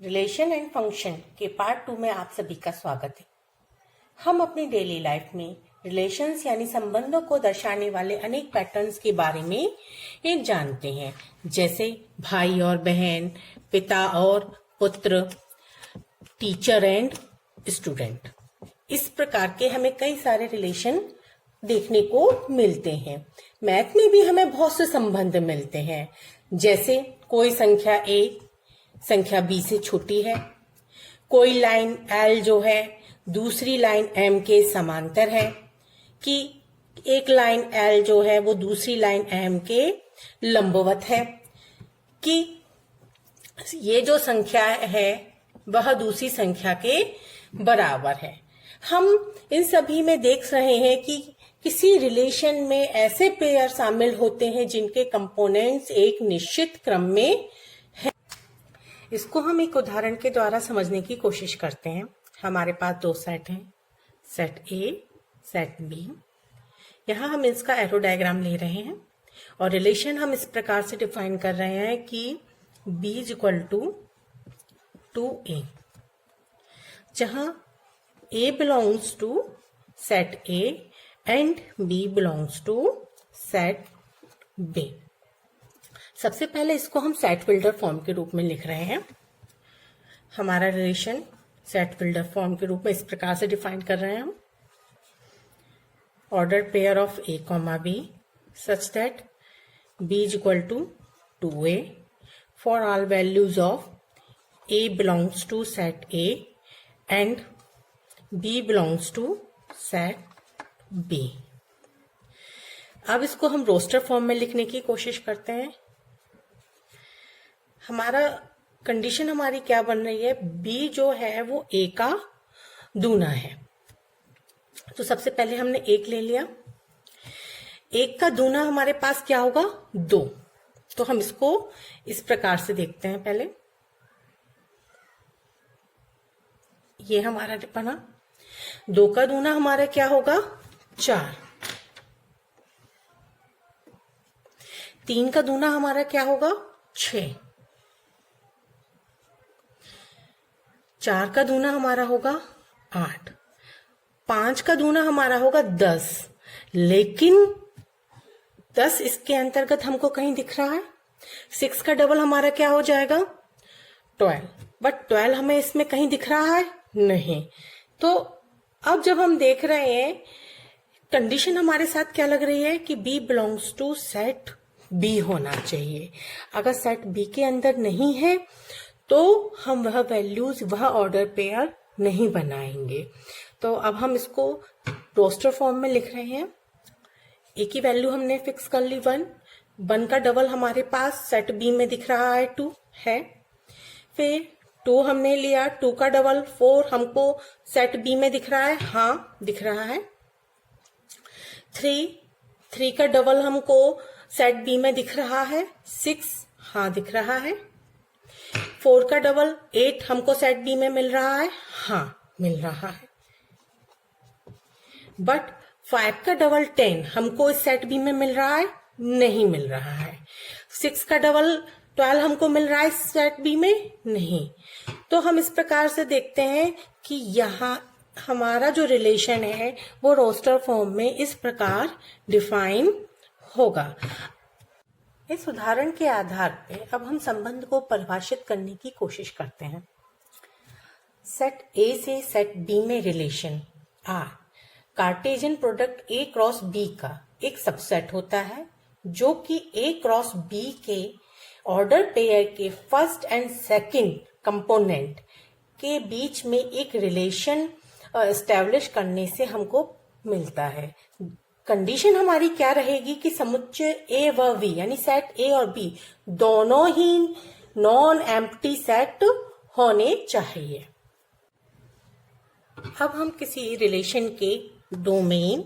Relation and function के part 2 में आप सभी का स्वागत है। हम अपनी डेली लाइफ में रिलेशंस यानी संबंधों को दर्शाने वाले अनेक पैटर्न्स के बारे में एक जानते हैं, जैसे भाई और बहन, पिता और पुत्र, टीचर एंड स्टूडेंट। इस प्रकार के हमें कई सारे रिलेशन देखने को मिलते हैं। मैथ में भी हमें बहुत से संबंध मिलते हैं, जैसे कोई संख्या a संख्या b से छोटी है, कोई लाइन l जो है दूसरी लाइन m के समांतर है, कि एक लाइन l जो है वो दूसरी लाइन m के लंबवत है, कि ये जो संख्या है वह दूसरी संख्या के बराबर है। हम इन सभी में देख रहे हैं कि किसी रिलेशन में ऐसे पेयर शामिल होते हैं जिनके कंपोनेंट्स एक निश्चित क्रम में हैं। इसको हम एक उदाहरण के द्वारा समझने की कोशिश करते हैं। हमारे पास दो सेट हैं, सेट ए, सेट बी। यहाँ हम इसका एरो डायग्राम ले रहे हैं और रिलेशन हम इस प्रकार से डिफाइन कर रहे हैं कि b is equal to 2a, जहां a belongs to set A and B belongs to set B। सबसे पहले इसको हम सेट बिल्डर फॉर्म के रूप में लिख रहे हैं। हमारा रिलेशन सेट बिल्डर फॉर्म के रूप में इस प्रकार से डिफाइन कर रहे हैं हम। Order pair of A, B such that B is equal to 2A for all values of A belongs to set A and B belongs to set B। अब इसको हम रोस्टर फॉर्म में लिखने की कोशिश करते हैं। हमारा कंडीशन हमारी क्या बन रही है, B जो है वो A का दूना है। तो सबसे पहले हमने 1 ले लिया। 1 का दूना हमारे पास क्या होगा, 2। तो हम इसको इस प्रकार से देखते हैं। पहले ये हमारा बना। 2 का दूना हमारा क्या होगा, 4। 3 का दूना हमारा क्या होगा, 6। 4 का दूना हमारा होगा 8। 5 का दूना हमारा होगा 10, लेकिन 10 इसके अंतर्गत हमको कहीं दिख रहा है। 6 का डबल हमारा क्या हो जाएगा, 12, बट 12 हमें इसमें कहीं दिख रहा है नहीं। तो अब जब हम देख रहे हैं, कंडीशन हमारे साथ क्या लग रही है कि B belongs to set B होना चाहिए। अगर सेट B के अंदर नहीं है तो हम वह वैल्यूज, वह ऑर्डर पेयर नहीं बनाएंगे। तो अब हम इसको रोस्टर फॉर्म में लिख रहे हैं। एक ही वैल्यू हमने फिक्स कर ली, 1 का डबल हमारे पास सेट B में दिख रहा है, 2 है। फिर 2 हमने लिया, 2 का डबल 4 हमको सेट B में दिख रहा है, हाँ दिख रहा है। 3 का डबल हमको सेट B में दिख रहा है, 6 हाँ दिख रहा है। 4 का डबल 8 हमको सेट B में मिल रहा है, हाँ मिल रहा है। बट 5 का डबल 10 हमको इस सेट B में मिल रहा है, नहीं मिल रहा है। 6 का डबल 12 हमको मिल रहा है इस सेट B में, नहीं। तो हम इस प्रकार से देखते हैं कि यहाँ हमारा जो रिलेशन है वो रोस्टर फॉर्म में इस प्रकार डिफाइन होगा। इस उदाहरण के आधार पे अब हम संबंध को परिभाषित करने की कोशिश करते हैं। सेट A से सेट B में relation R Cartesian product A cross B का एक सबसेट होता है, जो कि A क्रॉस B के ऑर्डर पेयर के फर्स्ट एंड सेकंड कंपोनेंट के बीच में एक रिलेशन एस्टेब्लिश करने से हमको मिलता है। कंडीशन हमारी क्या रहेगी कि समुच्चय A व V यानी सेट A और B दोनों ही नॉन एम्प्टी सेट होने चाहिए। अब हम किसी रिलेशन के डोमेन,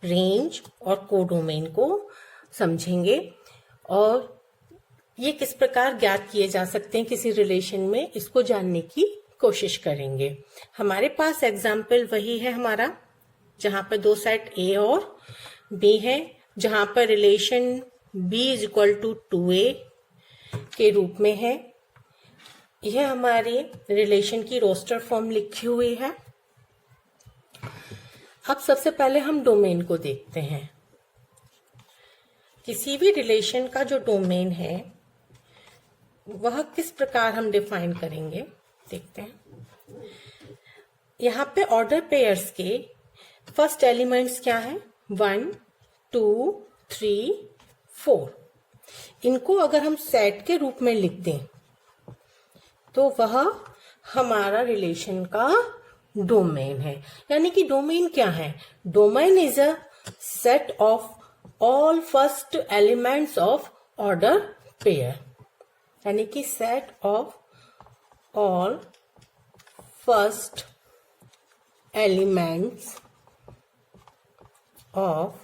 रेंज और कोडोमेन को समझेंगे और ये किस प्रकार ज्ञात किए जा सकते हैं किसी रिलेशन में, इसको जानने की कोशिश करेंगे। हमारे पास एग्जाम्पल वही है हमारा, जहां पर दो सेट A और B है, जहां पर relation B is equal to 2A के रूप में है। यह हमारे रिलेशन की रोस्टर फॉर्म लिखी हुई है। अब सबसे पहले हम डोमेन को देखते हैं। किसी भी रिलेशन का जो डोमेन है वह किस प्रकार हम डिफाइन करेंगे, देखते हैं। यहाँ पे ऑर्डर पेयर्स के फर्स्ट एलिमेंट्स क्या है, 1 2 3 4। इनको अगर हम सेट के रूप में लिख दें तो वह हमारा रिलेशन का डोमेन है। यानी कि डोमेन क्या है, domain is a set of all first elements of order pair. यानी कि set of all first elements of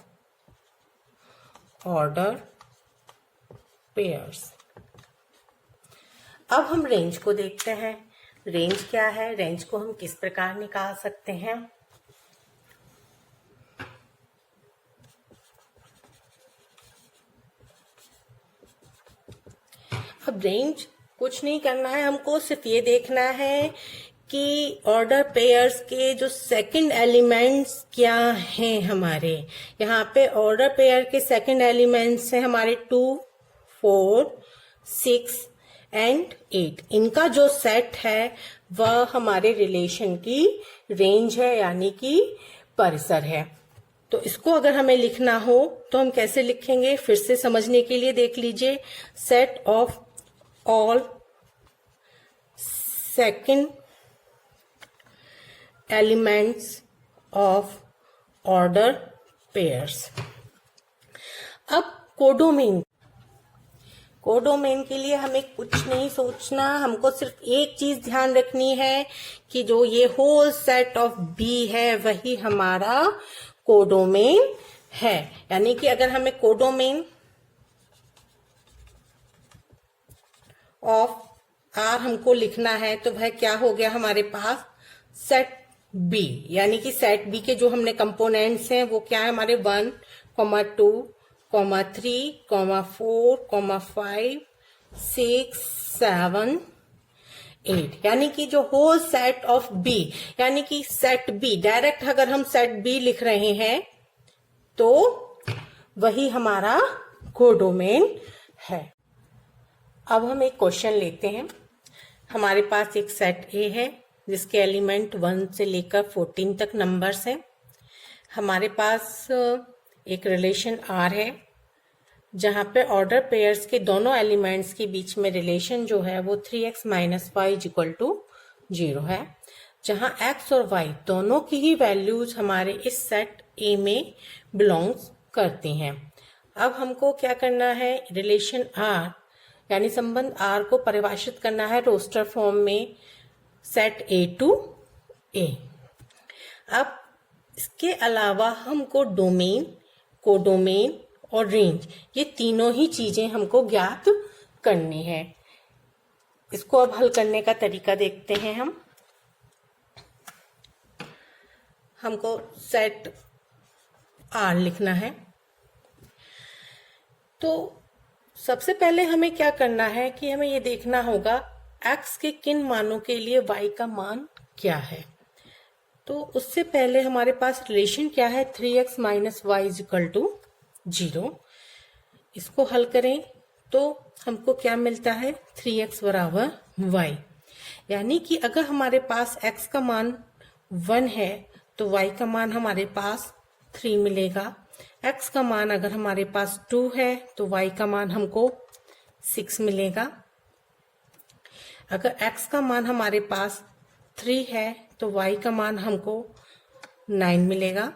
order pairs. अब हम रेंज को देखते हैं। रेंज क्या है, रेंज को हम किस प्रकार निकाल सकते हैं। अब रेंज कुछ नहीं करना है, हमको सिर्फ ये देखना है कि ऑर्डर पेयर्स के जो सेकंड एलिमेंट्स क्या हैं हमारे। यहाँ पे ऑर्डर पेयर के सेकंड एलिमेंट्स हैं हमारे 2 4 6 एंड 8। इनका जो सेट है वह हमारे रिलेशन की रेंज है, यानी कि परिसर है। तो इसको अगर हमें लिखना हो तो हम कैसे लिखेंगे, फिर से समझने के लिए देख लीजिए। Set of all second elements of order pairs. अब कोडोमेन के लिए हमें कुछ नहीं सोचना, हमको सिर्फ एक चीज ध्यान रखनी है कि जो ये होल सेट ऑफ बी है वही हमारा कोडोमेन है। यानी कि अगर हमें कोडोमेन ऑफ आर हमको लिखना है तो वह क्या हो गया हमारे पास, सेट बी। यानी कि सेट बी के जो हमने कंपोनेंट्स हैं वो क्या है हमारे 1 2 3 4 5 6 7 8। यानी कि जो होल सेट ऑफ बी, यानी कि सेट बी डायरेक्ट अगर हम सेट बी लिख रहे हैं तो वही हमारा कोडोमेन है। अब हम एक क्वेश्चन लेते हैं। हमारे पास एक सेट ए है जिसके एलिमेंट 1 से लेकर 14 तक नंबर्स हैं। हमारे पास एक रिलेशन आर है जहां पे ऑर्डर पेयर्स के दोनों एलिमेंट्स के बीच में रिलेशन जो है वो 3x - y = 0 है, जहां x और y दोनों की ही वैल्यूज हमारे इस सेट ए में बिलोंग्स करती हैं। अब हमको क्या करना है, रिलेशन आर यानी संबंध आर को परिभाषित करना है रोस्टर फॉर्म में सेट ए टू ए। अब इसके अलावा हमको डोमेन, कोडोमेन और रेंज, ये तीनों ही चीजें हमको ज्ञात करनी है। इसको अब हल करने का तरीका देखते हैं। हमको सेट आर लिखना है। तो सबसे पहले हमें क्या करना है कि हमें ये देखना होगा x के किन मानों के लिए y का मान क्या है। तो उससे पहले हमारे पास रिलेशन क्या है, 3x - y = 0। इसको हल करें तो हमको क्या मिलता है, 3x = y। यानी कि अगर हमारे पास x का मान 1 है तो y का मान हमारे पास 3 मिलेगा। x का मान अगर हमारे पास 2 है तो y का मान हमको 6 मिलेगा। अगर x का मान हमारे पास 3 है तो y का मान हमको 9 मिलेगा।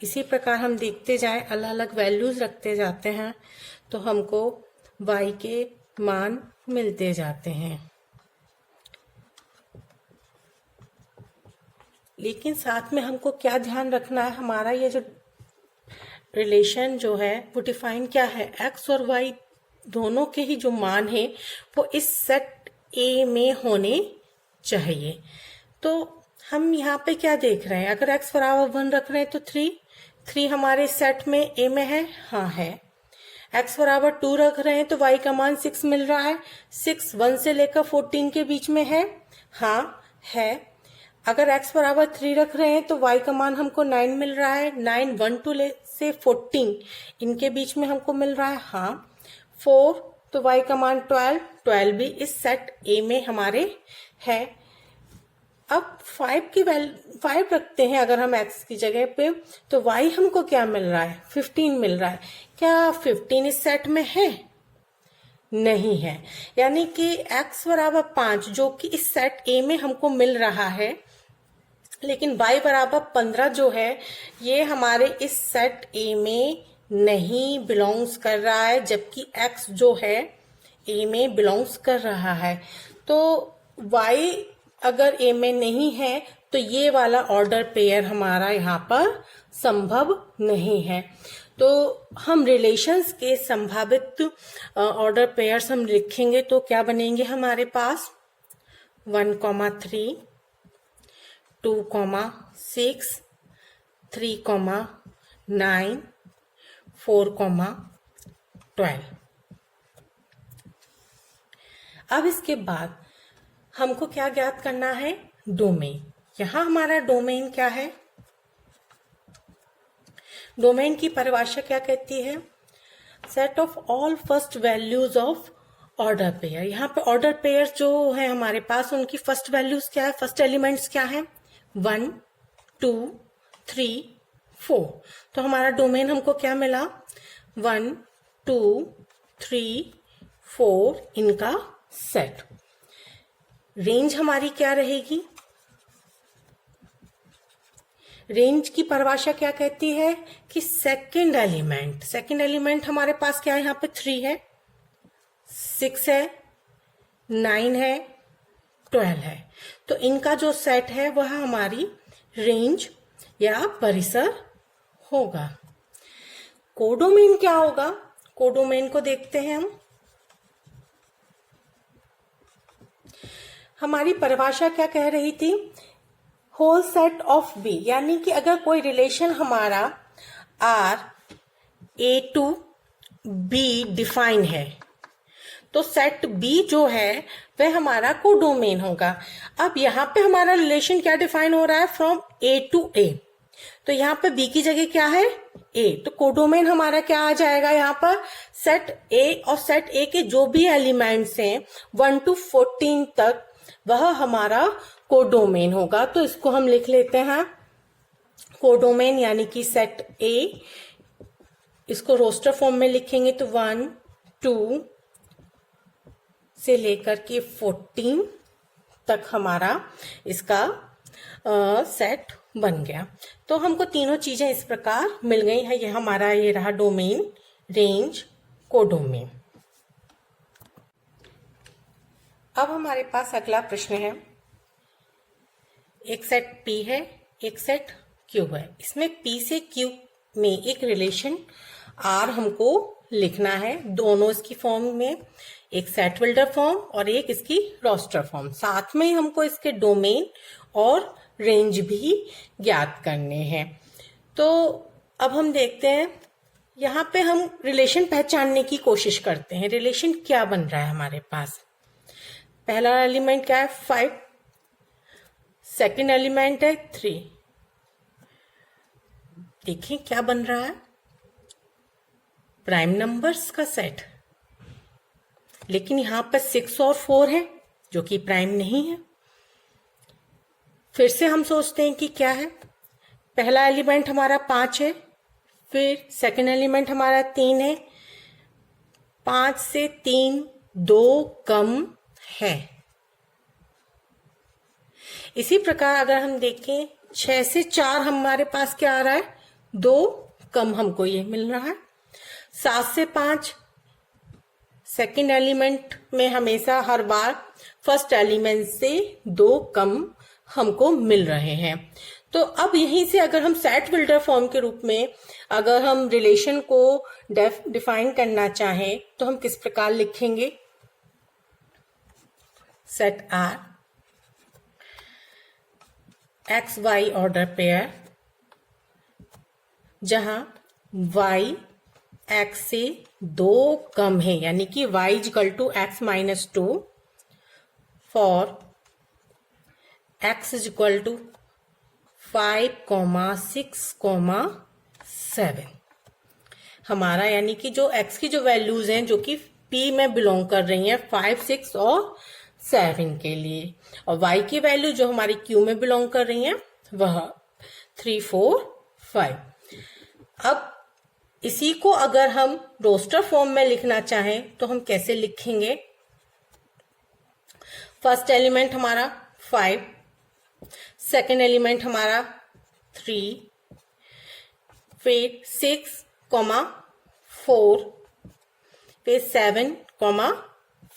इसी प्रकार हम देखते जाएं, अलग अलग वैल्यूज रखते जाते हैं तो हमको y के मान मिलते जाते हैं। लेकिन साथ में हमको क्या ध्यान रखना है, हमारा ये जो रिलेशन जो है वो डिफाइन क्या है, x और y दोनों के ही जो मान है वो इस सेट ए में होने चाहिए। तो हम यहाँ पे क्या देख रहे हैं, अगर x = 1 रख रहे हैं तो 3 हमारे सेट में ए में है, हाँ है। x बराबर 2 रख रहे हैं तो y का मान 6 मिल रहा है। 6 1 से लेकर 14 के बीच में है, हाँ है। अगर x बराबर 3 रख रहे हैं तो y का मान हमको 9 मिल रहा है। 9 1 2 से 14 इनके बीच में हमको मिल रहा है, हाँ। 4 तो y का मान 12, 12 भी इस सेट A में हमारे है। अब 5 रखते हैं अगर हम x की जगह पे, तो y हमको क्या मिल रहा है, 15 मिल रहा है। क्या 15 इस सेट में है? नहीं है। यानी कि x बराबर 5 जो कि इस सेट A में हमको मिल रहा है, लेकिन y बराबर 15 जो है ये हमारे इस सेट A में नहीं बिलोंग्स कर रहा है, जबकि x जो है A में बिलोंग्स कर रहा है। तो y अगर A में नहीं है तो ये वाला ऑर्डर पेयर हमारा यहाँ पर संभव नहीं है। तो हम रिलेशंस के संभावित ऑर्डर पेयर्स हम लिखेंगे तो क्या बनेंगे हमारे पास, 1,3, 2,6, 3,9, 4,12। अब इसके बाद हमको क्या ज्ञात करना है, डोमेन। यहां हमारा डोमेन क्या है, डोमेन की परिभाषा क्या कहती है, set of all first values of order pair. यहाँ पे ऑर्डर पेयर जो है हमारे पास उनकी फर्स्ट वैल्यूज क्या है, फर्स्ट एलिमेंट्स क्या है, 1 2 3 4। तो हमारा डोमेन हमको क्या मिला, 1 2 3 4 इनका सेट। रेंज हमारी क्या रहेगी, रेंज की परिभाषा क्या कहती है कि सेकंड एलिमेंट हमारे पास क्या है, यहाँ पे 3 है, 6 है, 9 है, 12 है। तो इनका जो सेट है वह हमारी रेंज या परिसर होगा। कोडोमेन क्या होगा, कोडोमेन को देखते हैं हम। हमारी परिभाषा क्या कह रही थी, होल सेट ऑफ बी, यानी कि अगर कोई रिलेशन हमारा R A to B define है तो सेट बी जो है वह हमारा कोडोमेन होगा। अब यहाँ पे हमारा रिलेशन क्या डिफाइन हो रहा है, फ्रॉम ए टू ए, तो यहाँ पे बी की जगह क्या है, ए। तो कोडोमेन हमारा क्या आ जाएगा, यहाँ पर सेट ए और सेट ए के जो भी एलिमेंट्स हैं 1 to 14 तक वह हमारा कोडोमेन होगा। तो इसको हम लिख लेते हैं कोडोमेन, यानी कि सेट ए, इसको रोस्टर फॉर्म में लिखेंगे तो 1 2 से लेकर के 14 तक हमारा इसका सेट बन गया। तो हमको तीनों चीजें इस प्रकार मिल गई है। ये हमारा ये रहा डोमेन, रेंज, कोडोमेन। अब हमारे पास अगला प्रश्न है, एक सेट P है, एक सेट Q है। इसमें P से Q में एक रिलेशन R हमको लिखना है, दोनों इसकी फॉर्म में, एक सेट बिल्डर फॉर्म और एक इसकी रोस्टर फॉर्म। साथ में हमको इसके डोमेन और रेंज भी ज्ञात करने हैं। तो अब हम देखते हैं, यहाँ पे हम रिलेशन पहचानने की कोशिश करते हैं। रिलेशन क्या बन रहा है हमारे पास, पहला एलिमेंट क्या है, 5, सेकेंड एलिमेंट है 3। देखिए क्या बन रहा है, प्राइम नंबर्स का सेट, लेकिन यहां पर 6 और 4 है जो कि प्राइम नहीं है। फिर से हम सोचते हैं कि क्या है, पहला एलिमेंट हमारा 5 है, फिर सेकेंड एलिमेंट हमारा 3 है, 5 से 3 2 कम है। इसी प्रकार अगर हम देखें 6 से 4 हमारे पास क्या आ रहा है, 2 कम हमको ये मिल रहा है। 7 से 5 सेकेंड एलिमेंट में हमेशा हर बार फर्स्ट एलिमेंट से 2 कम हमको मिल रहे हैं। तो अब यहीं से अगर हम सेट बिल्डर फॉर्म के रूप में अगर हम रिलेशन को डिफाइन करना चाहें तो हम किस प्रकार लिखेंगे, set R X Y order pair, जहां y x से 2 कम है, यानी कि y equal to x minus 2 for x is equal to 5,6,7 हमारा, यानी कि जो x की जो वैल्यूज हैं जो कि p में बिलोंग कर रही हैं 5, 6 और 7 के लिए, और y की वैल्यू जो हमारी q में बिलोंग कर रही हैं वह 3, 4, 5। अब इसी को अगर हम रोस्टर फॉर्म में लिखना चाहें तो हम कैसे लिखेंगे? फर्स्ट एलिमेंट हमारा 5, सेकेंड एलिमेंट हमारा 3, फिर 6, 4, फिर 7,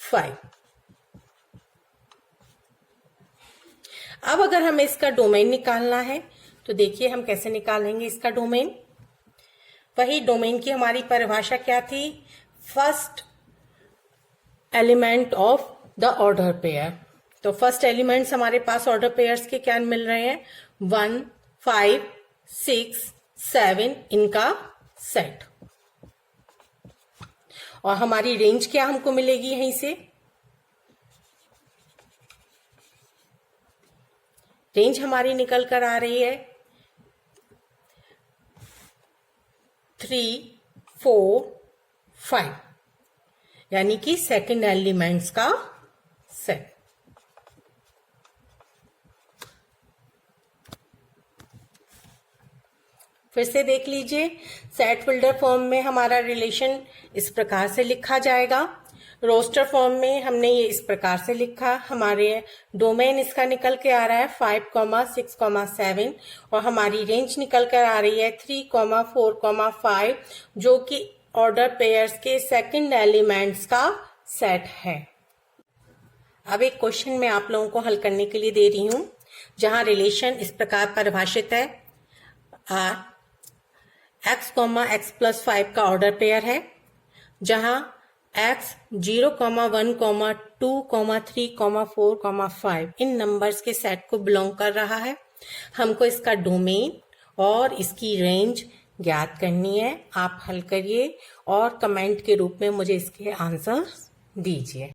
5। अब अगर हमें इसका डोमेन निकालना है तो देखिए हम कैसे निकालेंगे इसका डोमेन। वही डोमेन की हमारी परिभाषा क्या थी? First element of the order pair. तो फर्स्ट एलिमेंट्स हमारे पास ऑर्डर पेयर्स के क्या मिल रहे हैं? 1, 5, 6, 7 इनका सेट। और हमारी रेंज क्या हमको मिलेगी यहीं से? रेंज हमारी निकल कर आ रही है 3, 4, 5, यानी कि सेकंड एलिमेंट्स का सेट। फिर से देख लीजिए, सेट फिल्टर फॉर्म में हमारा रिलेशन इस प्रकार से लिखा जाएगा। रोस्टर फॉर्म में हमने ये इस प्रकार से लिखा। हमारे डोमेन इसका निकल के आ रहा है 5, 6, 7 और हमारी रेंज निकल कर आ रही है 3, 4, 5, जो कि ऑर्डर पेयर्स के सेकंड एलिमेंट्स का सेट है। अब एक क्वेश्चन मैं आप लोगों को हल करने के लिए दे रही हूं, जहां रिलेशन इस प्रकार परिभाषित है। x, x + 5 का ऑर्डर पेयर है, जहां x 0, 1, 2, 3, 4, 5 इन नंबर्स के सेट को बिलोंग कर रहा है। हमको इसका डोमेन और इसकी रेंज ज्ञात करनी है। आप हल करिए और कमेंट के रूप में मुझे इसके आंसर दीजिए।